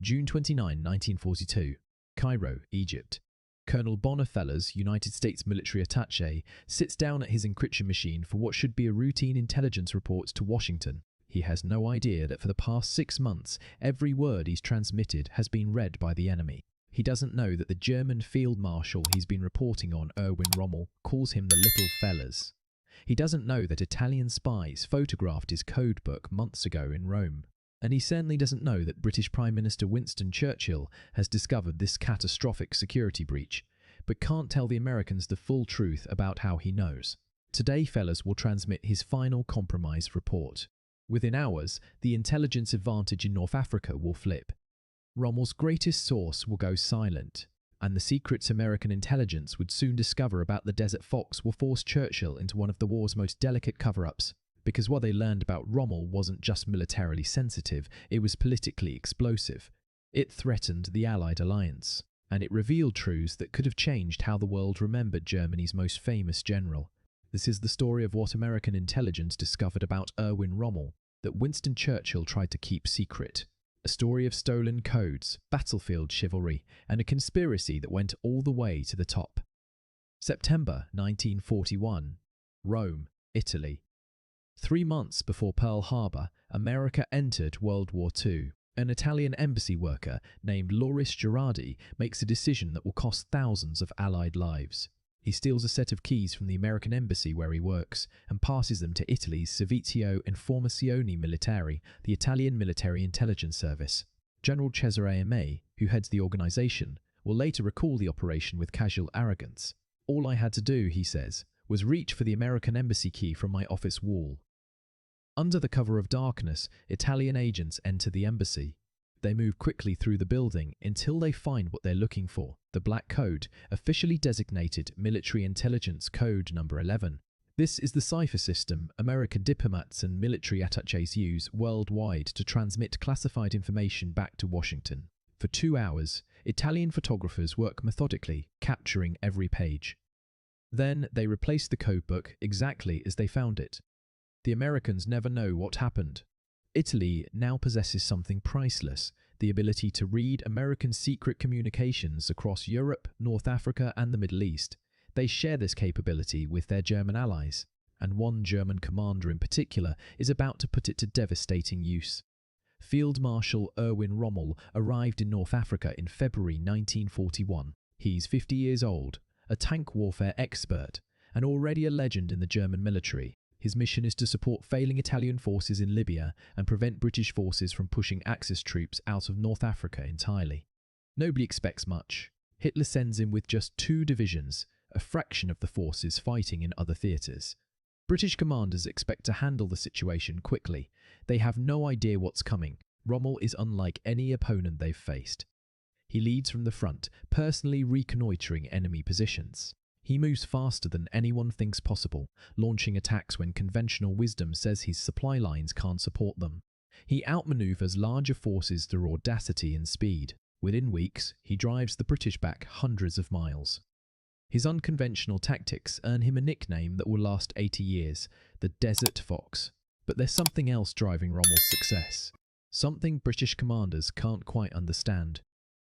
June 29, 1942. Cairo, Egypt. Colonel Bonnefellers, United States military attaché, sits down at his encryption machine for what should be a routine intelligence report to Washington. He has no idea that for the past 6 months, every word he's transmitted has been read by the enemy. He doesn't know that the German field marshal he's been reporting on, Rommel, calls him the little fellas. He doesn't know that Italian spies photographed his code book months ago in Rome. And he certainly doesn't know that British Prime Minister Winston Churchill has discovered this catastrophic security breach, but can't tell the Americans the full truth about how he knows. Today, fellas will transmit his final compromise report. Within hours, the intelligence advantage in North Africa will flip. Rommel's greatest source will go silent, and the secrets American intelligence would soon discover about the Desert Fox will force Churchill into one of the war's most delicate cover-ups. Because what they learned about Rommel wasn't just militarily sensitive, it was politically explosive. It threatened the Allied alliance, and it revealed truths that could have changed how the world remembered Germany's most famous general. This is the story of what American intelligence discovered about Rommel that Winston Churchill tried to keep secret. A story of stolen codes, battlefield chivalry, and a conspiracy that went all the way to the top. September 1941. Rome, Italy. 3 months before Pearl Harbor, America entered World War II. An Italian embassy worker named Loris Gerardi makes a decision that will cost thousands of Allied lives. He steals a set of keys from the American embassy where he works and passes them to Italy's Servizio Informazioni Militari, the Italian military intelligence service. General Cesare May, who heads the organization, will later recall the operation with casual arrogance. "All I had to do," he says, "was reach for the American embassy key from my office wall." Under the cover of darkness, Italian agents enter the embassy. They move quickly through the building until they find what they're looking for, the Black Code, officially designated Military Intelligence Code Number 11. This is the cipher system American diplomats and military attachés use worldwide to transmit classified information back to Washington. For 2 hours, Italian photographers work methodically, capturing every page. Then they replace the codebook exactly as they found it. The Americans never know what happened. Italy now possesses something priceless, the ability to read American secret communications across Europe, North Africa, and the Middle East. They share this capability with their German allies, and one German commander in particular is about to put it to devastating use. Field Marshal Rommel arrived in North Africa in February 1941. He's 50 years old, a tank warfare expert, and already a legend in the German military. His mission is to support failing Italian forces in Libya and prevent British forces from pushing Axis troops out of North Africa entirely. Nobody expects much. Hitler sends him with just 2 divisions, a fraction of the forces fighting in other theatres. British commanders expect to handle the situation quickly. They have no idea what's coming. Rommel is unlike any opponent they've faced. He leads from the front, personally reconnoitring enemy positions. He moves faster than anyone thinks possible, launching attacks when conventional wisdom says his supply lines can't support them. He outmaneuvers larger forces through audacity and speed. Within weeks, he drives the British back hundreds of miles. His unconventional tactics earn him a nickname that will last 80 years, the Desert Fox. But there's something else driving Rommel's success. Something British commanders can't quite understand.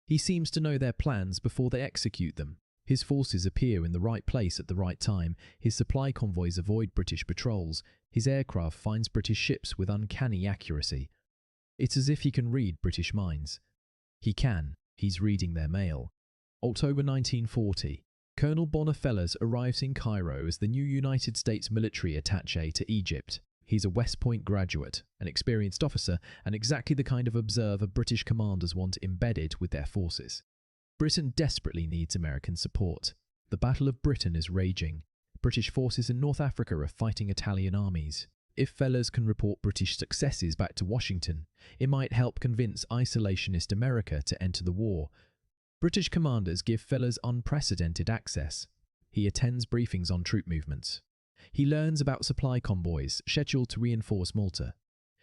He seems to know their plans before they execute them. His forces appear in the right place at the right time, his supply convoys avoid British patrols, his aircraft finds British ships with uncanny accuracy. It's as if he can read British minds. He's reading their mail. October 1940. Colonel Bonnefellers arrives in Cairo as the new United States military attaché to Egypt. He's a West Point graduate, an experienced officer, and exactly the kind of observer British commanders want embedded with their forces. Britain desperately needs American support. The Battle of Britain is raging. British forces in North Africa are fighting Italian armies. If Fellers can report British successes back to Washington, it might help convince isolationist America to enter the war. British commanders give Fellers unprecedented access. He attends briefings on troop movements. He learns about supply convoys scheduled to reinforce Malta.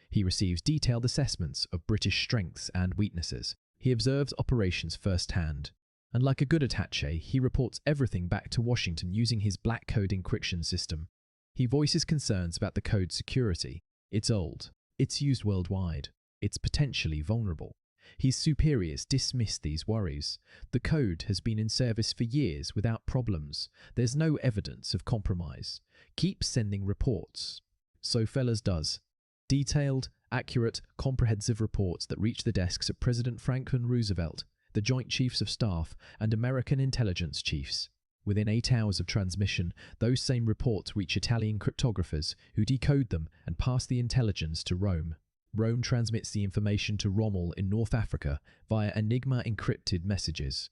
He receives detailed assessments of British strengths and weaknesses. He observes operations firsthand, and like a good attaché, he reports everything back to Washington using his black code encryption system. He voices concerns about the code's security. It's old, it's used worldwide, it's potentially vulnerable. His superiors dismissed these worries. The code has been in service for years without problems. There's no evidence of compromise. Keep sending reports. So Fellers does. Detailed, accurate, comprehensive reports that reach the desks of President Franklin Roosevelt, the Joint Chiefs of Staff, and American intelligence chiefs. Within 8 hours of transmission, those same reports reach Italian cryptographers, who decode them and pass the intelligence to Rome. Rome transmits the information to Rommel in North Africa via Enigma encrypted messages.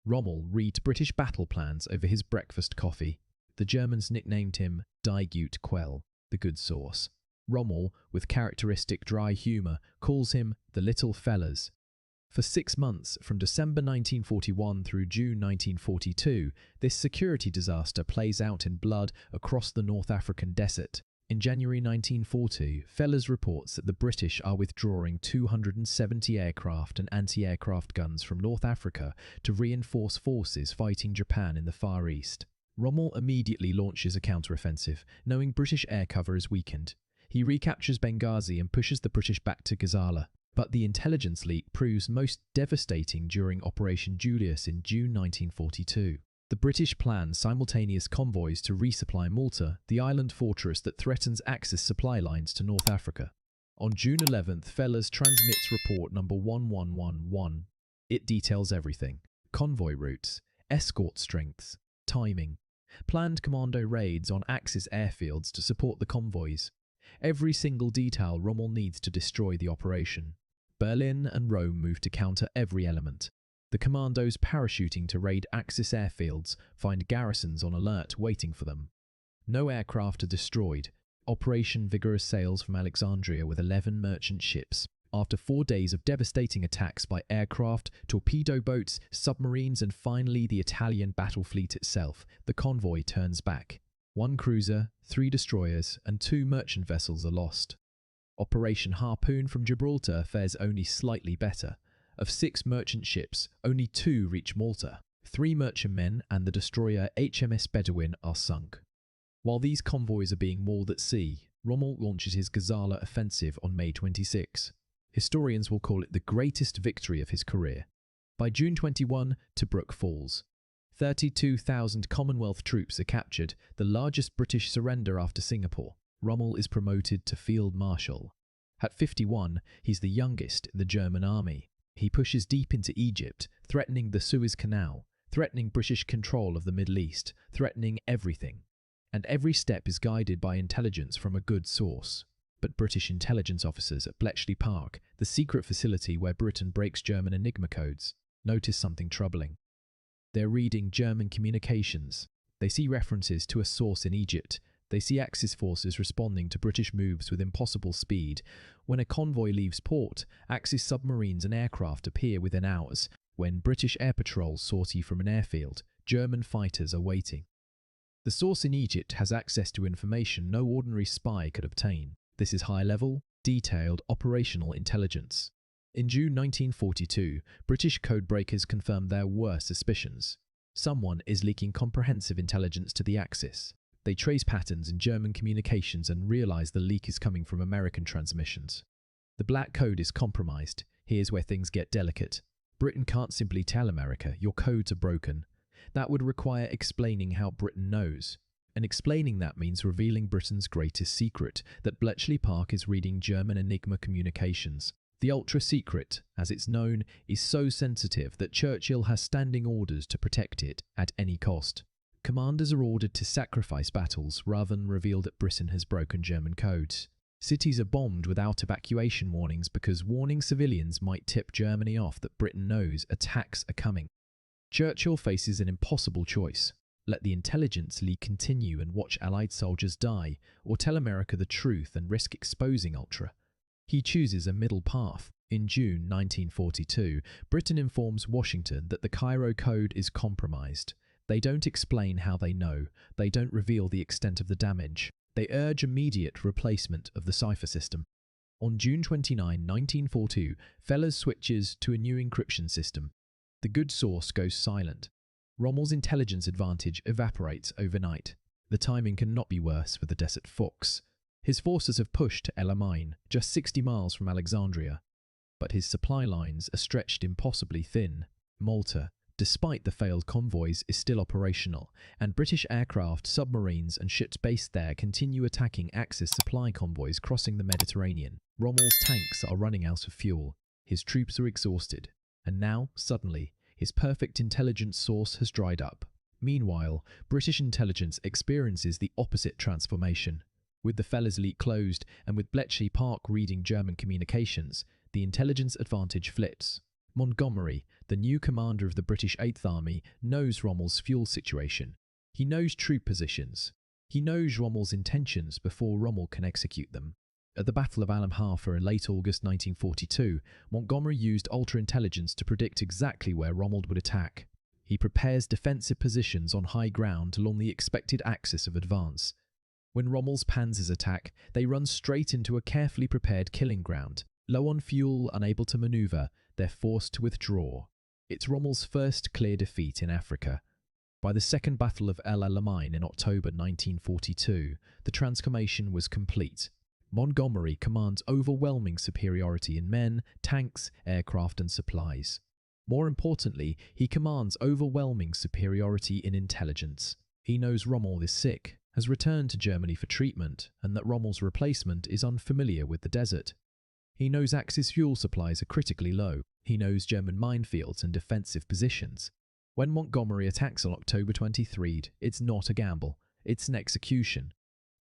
Rommel reads British battle plans over his breakfast coffee. The Germans nicknamed him Die Gute Quelle, the good sauce. Rommel, with characteristic dry humour, calls him the Little Fellers. For 6 months, from December 1941 through June 1942, this security disaster plays out in blood across the North African desert. In January 1940, Fellers reports that the British are withdrawing 270 aircraft and anti-aircraft guns from North Africa to reinforce forces fighting Japan in the Far East. Rommel immediately launches a counteroffensive, knowing British air cover is weakened. He recaptures Benghazi and pushes the British back to Gazala. But the intelligence leak proves most devastating during Operation Julius in June 1942. The British plan simultaneous convoys to resupply Malta, the island fortress that threatens Axis supply lines to North Africa. On June 11th, Fellers transmits report number 1111. It details everything: convoy routes, escort strengths, timing, planned commando raids on Axis airfields to support the convoys. Every single detail Rommel needs to destroy the operation. Berlin and Rome move to counter every element. The commandos parachuting to raid Axis airfields find garrisons on alert waiting for them. No aircraft are destroyed. Operation Vigorous sails from Alexandria with 11 merchant ships. After 4 days of devastating attacks by aircraft, torpedo boats, submarines, and finally the Italian battle fleet itself, the convoy turns back. 1 cruiser, 3 destroyers, and 2 merchant vessels are lost. Operation Harpoon from Gibraltar fares only slightly better. Of 6 merchant ships, only 2 reach Malta. 3 merchantmen and the destroyer HMS Bedouin are sunk. While these convoys are being mauled at sea, Rommel launches his Gazala offensive on May 26. Historians will call it the greatest victory of his career. By June 21, Tobruk falls. 32,000 Commonwealth troops are captured, the largest British surrender after Singapore. Rommel is promoted to Field Marshal. At 51, he's the youngest in the German army. He pushes deep into Egypt, threatening the Suez Canal, threatening British control of the Middle East, threatening everything. And every step is guided by intelligence from a good source. But British intelligence officers at Bletchley Park, the secret facility where Britain breaks German Enigma codes, notice something troubling. They're reading German communications. They see references to a source in Egypt. They see Axis forces responding to British moves with impossible speed. When a convoy leaves port, Axis submarines and aircraft appear within hours. When British air patrols sortie from an airfield, German fighters are waiting. The source in Egypt has access to information no ordinary spy could obtain. This is high-level, detailed operational intelligence. In June 1942, British codebreakers confirmed their worst suspicions. Someone is leaking comprehensive intelligence to the Axis. They trace patterns in German communications and realize the leak is coming from American transmissions. The black code is compromised. Here's where things get delicate. Britain can't simply tell America, your codes are broken. That would require explaining how Britain knows. And explaining that means revealing Britain's greatest secret, that Bletchley Park is reading German Enigma communications. The ultra-secret, as it's known, is so sensitive that Churchill has standing orders to protect it at any cost. Commanders are ordered to sacrifice battles rather than reveal that Britain has broken German codes. Cities are bombed without evacuation warnings because warning civilians might tip Germany off that Britain knows attacks are coming. Churchill faces an impossible choice. Let the intelligence leak continue and watch Allied soldiers die, or tell America the truth and risk exposing Ultra. He chooses a middle path. In June 1942, Britain informs Washington that the Cairo Code is compromised. They don't explain how they know. They don't reveal the extent of the damage. They urge immediate replacement of the cipher system. On June 29, 1942, Fellers switches to a new encryption system. The good source goes silent. Rommel's intelligence advantage evaporates overnight. The timing cannot be worse for the Desert Fox. His forces have pushed to El Alamein, just 60 miles from Alexandria. but his supply lines are stretched impossibly thin. Malta, despite the failed convoys, is still operational, and British aircraft, submarines and ships based there continue attacking Axis supply convoys crossing the Mediterranean. Rommel's tanks are running out of fuel, his troops are exhausted, and now, suddenly, his perfect intelligence source has dried up. Meanwhile, British intelligence experiences the opposite transformation. With the Fellers leak closed and with Bletchley Park reading German communications, the intelligence advantage flips. Montgomery, the new commander of the British Eighth Army, knows Rommel's fuel situation. He knows troop positions. He knows Rommel's intentions before Rommel can execute them. At the Battle of Alam Halfa in late August 1942, Montgomery used ultra-intelligence to predict exactly where Rommel would attack. He prepares defensive positions on high ground along the expected axis of advance. When Rommel's panzers attack, they run straight into a carefully prepared killing ground. Low on fuel, unable to maneuver, they're forced to withdraw. It's Rommel's first clear defeat in Africa. By the Second Battle of El Alamein in October 1942, the transformation was complete. Montgomery commands overwhelming superiority in men, tanks, aircraft and supplies. More importantly, he commands overwhelming superiority in intelligence. He knows Rommel is sick, has returned to Germany for treatment, and that Rommel's replacement is unfamiliar with the desert. He knows Axis fuel supplies are critically low. He knows German minefields and defensive positions. When Montgomery attacks on October 23, it's not a gamble, it's an execution.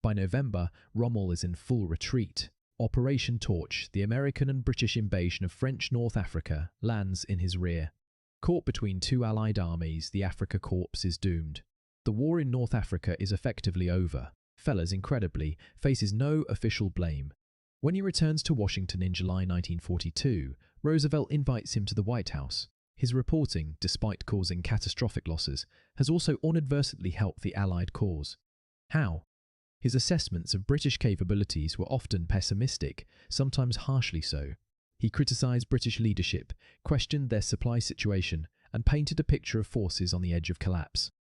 By November, Rommel is in full retreat. Operation Torch, the American and British invasion of French North Africa, lands in his rear. Caught between two Allied armies, the Afrika Korps is doomed. The war in North Africa is effectively over. Fellers, incredibly, faces no official blame. When he returns to Washington in July 1942, Roosevelt invites him to the White House. His reporting, despite causing catastrophic losses, has also inadvertently helped the Allied cause. How? His assessments of British capabilities were often pessimistic, sometimes harshly so. He criticised British leadership, questioned their supply situation, and painted a picture of forces on the edge of collapse.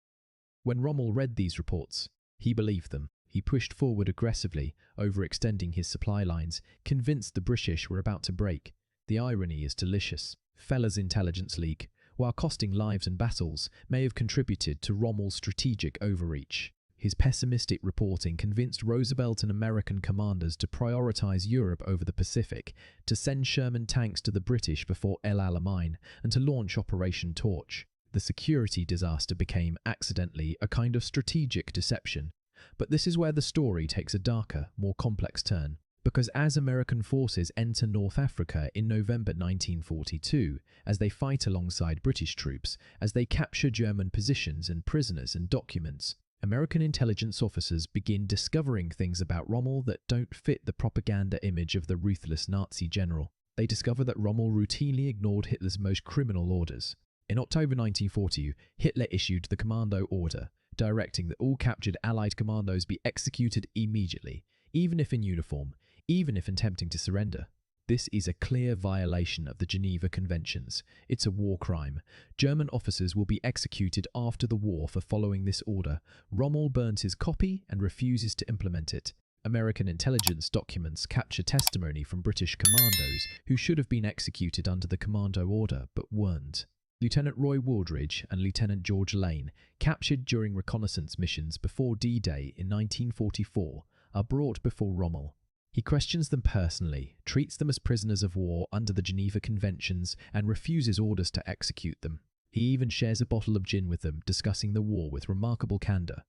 When Rommel read these reports, he believed them. He pushed forward aggressively, overextending his supply lines, convinced the British were about to break. The irony is delicious. Feller's intelligence leak, while costing lives and battles, may have contributed to Rommel's strategic overreach. His pessimistic reporting convinced Roosevelt and American commanders to prioritize Europe over the Pacific, to send Sherman tanks to the British before El Alamein, and to launch Operation Torch. The security disaster became, accidentally, a kind of strategic deception. But this is where the story takes a darker, more complex turn. Because as American forces enter North Africa in November 1942, as they fight alongside British troops, as they capture German positions and prisoners and documents, American intelligence officers begin discovering things about Rommel that don't fit the propaganda image of the ruthless Nazi general. They discover that Rommel routinely ignored Hitler's most criminal orders. In October 1940, Hitler issued the Commando Order, directing that all captured Allied commandos be executed immediately, even if in uniform, even if attempting to surrender. This is a clear violation of the Geneva Conventions. It's a war crime. German officers will be executed after the war for following this order. Rommel burns his copy and refuses to implement it. American intelligence documents capture testimony from British commandos who should have been executed under the Commando Order but weren't. Lieutenant Roy Wooldridge and Lieutenant George Lane, captured during reconnaissance missions before D-Day in 1944, are brought before Rommel. He questions them personally, treats them as prisoners of war under the Geneva Conventions, and refuses orders to execute them. He even shares a bottle of gin with them, discussing the war with remarkable candour.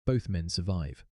Both men survive.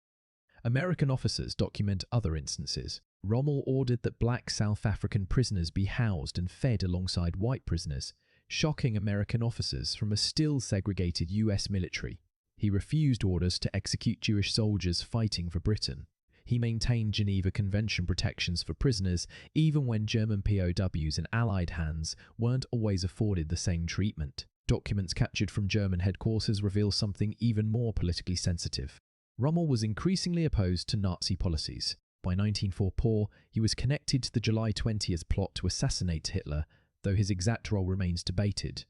American officers document other instances. Rommel ordered that black South African prisoners be housed and fed alongside white prisoners, shocking American officers from a still segregated US military. He refused orders to execute Jewish soldiers fighting for Britain. He maintained Geneva Convention protections for prisoners, even when German POWs in Allied hands weren't always afforded the same treatment. Documents captured from German headquarters reveal something even more politically sensitive. Rommel was increasingly opposed to Nazi policies. By 1944, he was connected to the July 20th plot to assassinate Hitler, though his exact role remains debated.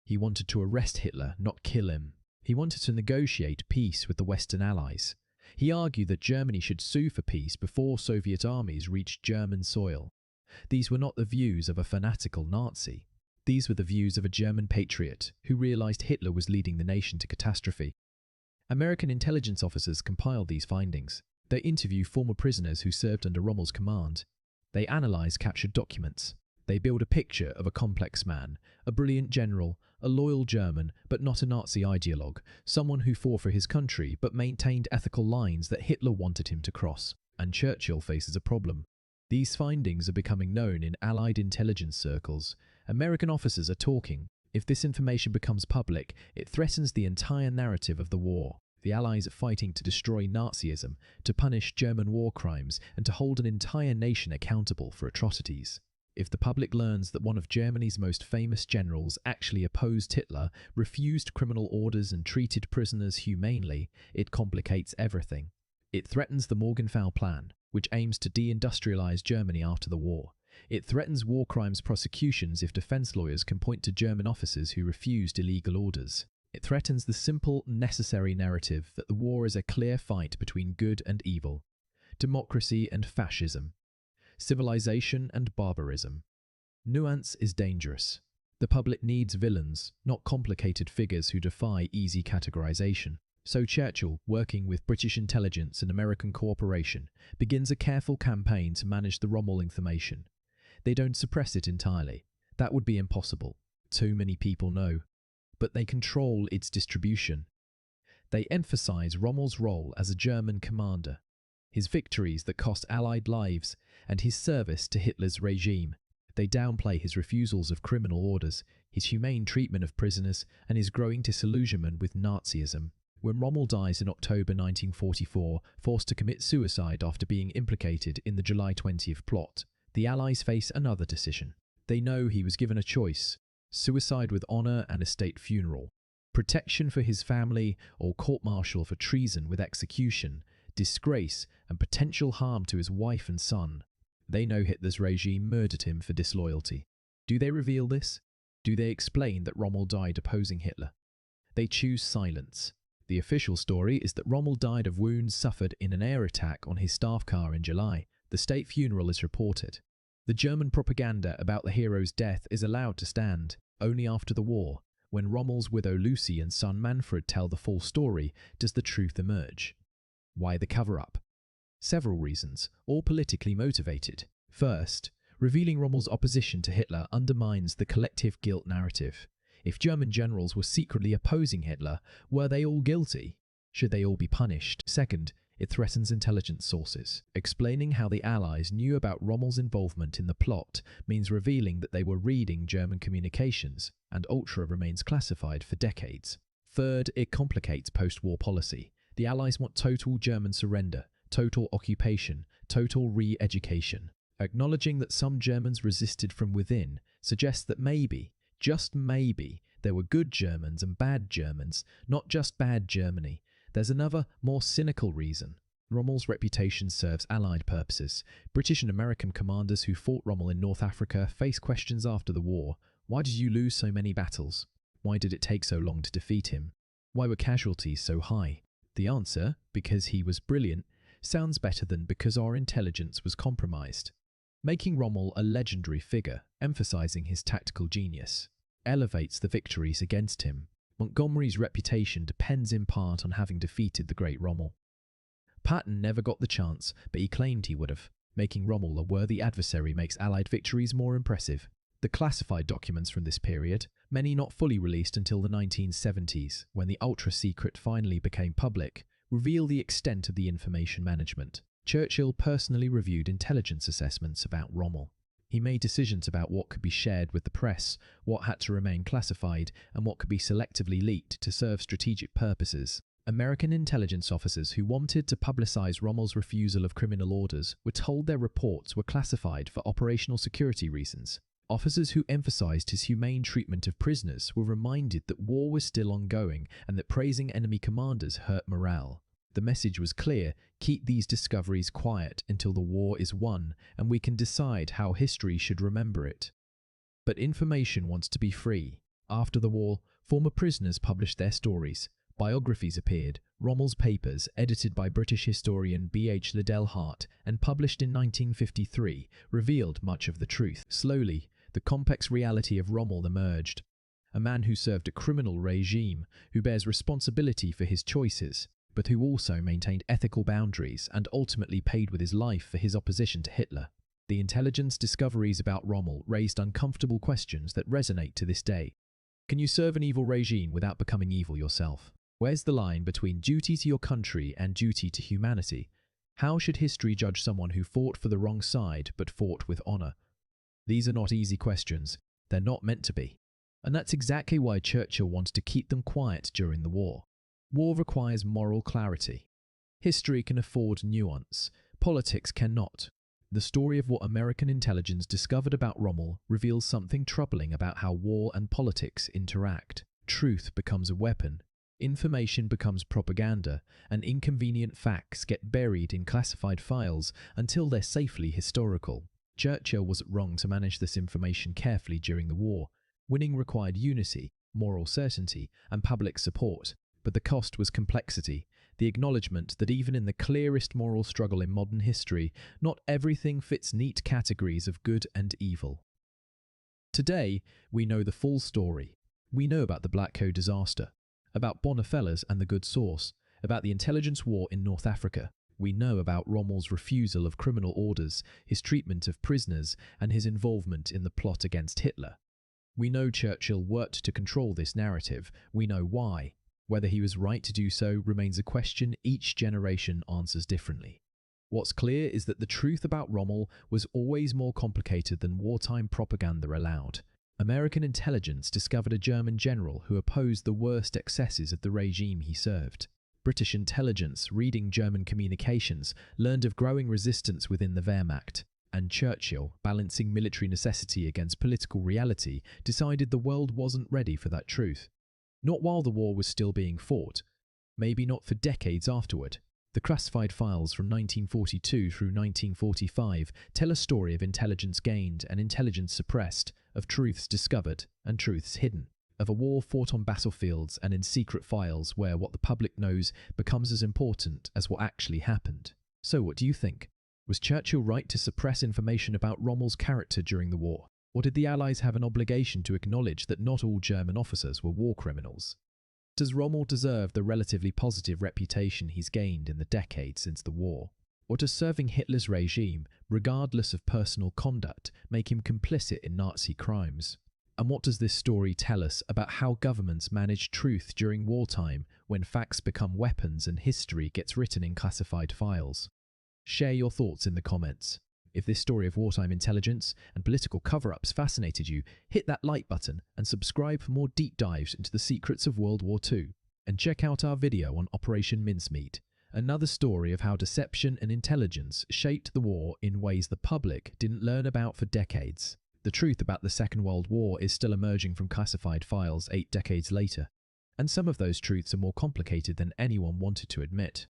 He wanted to arrest Hitler, not kill him. He wanted to negotiate peace with the Western Allies. He argued that Germany should sue for peace before Soviet armies reached German soil. These were not the views of a fanatical Nazi. These were the views of a German patriot who realized Hitler was leading the nation to catastrophe. American intelligence officers compiled these findings. They interview former prisoners who served under Rommel's command. They analyze captured documents. They build a picture of a complex man, a brilliant general, a loyal German but not a Nazi ideologue, someone who fought for his country but maintained ethical lines that Hitler wanted him to cross. And Churchill faces a problem. These findings are becoming known in Allied intelligence circles. American officers are talking. If this information becomes public, it threatens the entire narrative of the war. The Allies are fighting to destroy Nazism, to punish German war crimes, and to hold an entire nation accountable for atrocities. If the public learns that one of Germany's most famous generals actually opposed Hitler, refused criminal orders and treated prisoners humanely, it complicates everything. It threatens the Morgenthau Plan, which aims to deindustrialize Germany after the war. It threatens war crimes prosecutions if defense lawyers can point to German officers who refused illegal orders. It threatens the simple, necessary narrative that the war is a clear fight between good and evil, democracy and fascism, civilization and barbarism. Nuance is dangerous. The public needs villains, not complicated figures who defy easy categorization. So Churchill, working with British intelligence and American cooperation, begins a careful campaign to manage the Rommel information. They don't suppress it entirely. That would be impossible. Too many people know. But they control its distribution. They emphasize Rommel's role as a German commander, his victories that cost Allied lives, and his service to Hitler's regime. They downplay his refusals of criminal orders, his humane treatment of prisoners, and his growing disillusionment with Nazism. When Rommel dies in October 1944, forced to commit suicide after being implicated in the July 20th plot, the Allies face another decision. They know he was given a choice: suicide with honour and a state funeral, protection for his family, or court-martial for treason with execution, disgrace, and potential harm to his wife and son. They know Hitler's regime murdered him for disloyalty. Do they reveal this? Do they explain that Rommel died opposing Hitler? They choose silence. The official story is that Rommel died of wounds suffered in an air attack on his staff car in July. The state funeral is reported. The German propaganda about the hero's death is allowed to stand. Only after the war, when Rommel's widow Lucy and son Manfred tell the full story, does the truth emerge. Why the cover-up? Several reasons, all politically motivated. First, revealing Rommel's opposition to Hitler undermines the collective guilt narrative. If German generals were secretly opposing Hitler, were they all guilty? Should they all be punished? Second, it threatens intelligence sources. Explaining how the Allies knew about Rommel's involvement in the plot means revealing that they were reading German communications, and Ultra remains classified for decades. Third, it complicates post-war policy. The Allies want total German surrender, total occupation, total re-education. Acknowledging that some Germans resisted from within suggests that maybe, just maybe, there were good Germans and bad Germans, not just bad Germany. There's another, more cynical reason. Rommel's reputation serves Allied purposes. British and American commanders who fought Rommel in North Africa face questions after the war. Why did you lose so many battles? Why did it take so long to defeat him? Why were casualties so high? The answer, because he was brilliant, sounds better than because our intelligence was compromised. Making Rommel a legendary figure, emphasizing his tactical genius, elevates the victories against him. Montgomery's reputation depends in part on having defeated the great Rommel. Patton never got the chance, but he claimed he would have. Making Rommel a worthy adversary makes Allied victories more impressive. The classified documents from this period, many not fully released until the 1970s, when the ultra-secret finally became public, reveal the extent of the information management. Churchill personally reviewed intelligence assessments about Rommel. He made decisions about what could be shared with the press, what had to remain classified, and what could be selectively leaked to serve strategic purposes. American intelligence officers who wanted to publicize Rommel's refusal of criminal orders were told their reports were classified for operational security reasons. Officers who emphasized his humane treatment of prisoners were reminded that war was still ongoing and that praising enemy commanders hurt morale. The message was clear: keep these discoveries quiet until the war is won and we can decide how history should remember it. But information wants to be free. After the war, former prisoners published their stories. Biographies appeared. Rommel's papers, edited by British historian B.H. Liddell Hart and published in 1953, revealed much of the truth. Slowly, the complex reality of Rommel emerged. A man who served a criminal regime, who bears responsibility for his choices, but who also maintained ethical boundaries and ultimately paid with his life for his opposition to Hitler. The intelligence discoveries about Rommel raised uncomfortable questions that resonate to this day. Can you serve an evil regime without becoming evil yourself? Where's the line between duty to your country and duty to humanity? How should history judge someone who fought for the wrong side but fought with honor? These are not easy questions. They're not meant to be. And that's exactly why Churchill wanted to keep them quiet during the war. War requires moral clarity. History can afford nuance. Politics cannot. The story of what American intelligence discovered about Rommel reveals something troubling about how war and politics interact. Truth becomes a weapon. Information becomes propaganda, and inconvenient facts get buried in classified files until they're safely historical. Churchill wasn't wrong to manage this information carefully during the war. Winning required unity, moral certainty, and public support, but the cost was complexity, the acknowledgement that even in the clearest moral struggle in modern history, not everything fits neat categories of good and evil. Today, we know the full story. We know about the Black Code disaster, about Bonnefellers and the Good Source, about the intelligence war in North Africa. We know about Rommel's refusal of criminal orders, his treatment of prisoners, and his involvement in the plot against Hitler. We know Churchill worked to control this narrative. We know why. Whether he was right to do so remains a question each generation answers differently. What's clear is that the truth about Rommel was always more complicated than wartime propaganda allowed. American intelligence discovered a German general who opposed the worst excesses of the regime he served. British intelligence, reading German communications, learned of growing resistance within the Wehrmacht. And Churchill, balancing military necessity against political reality, decided the world wasn't ready for that truth. Not while the war was still being fought. Maybe not for decades afterward. The classified files from 1942 through 1945 tell a story of intelligence gained and intelligence suppressed, of truths discovered and truths hidden, of a war fought on battlefields and in secret files where what the public knows becomes as important as what actually happened. So what do you think? Was Churchill right to suppress information about Rommel's character during the war? Or did the Allies have an obligation to acknowledge that not all German officers were war criminals? Does Rommel deserve the relatively positive reputation he's gained in the decades since the war? Or does serving Hitler's regime, regardless of personal conduct, make him complicit in Nazi crimes? And what does this story tell us about how governments manage truth during wartime when facts become weapons and history gets written in classified files? Share your thoughts in the comments. If this story of wartime intelligence and political cover-ups fascinated you, hit that like button and subscribe for more deep dives into the secrets of World War II. And check out our video on Operation Mincemeat, another story of how deception and intelligence shaped the war in ways the public didn't learn about for decades. The truth about the Second World War is still emerging from classified files 8 decades later, and some of those truths are more complicated than anyone wanted to admit.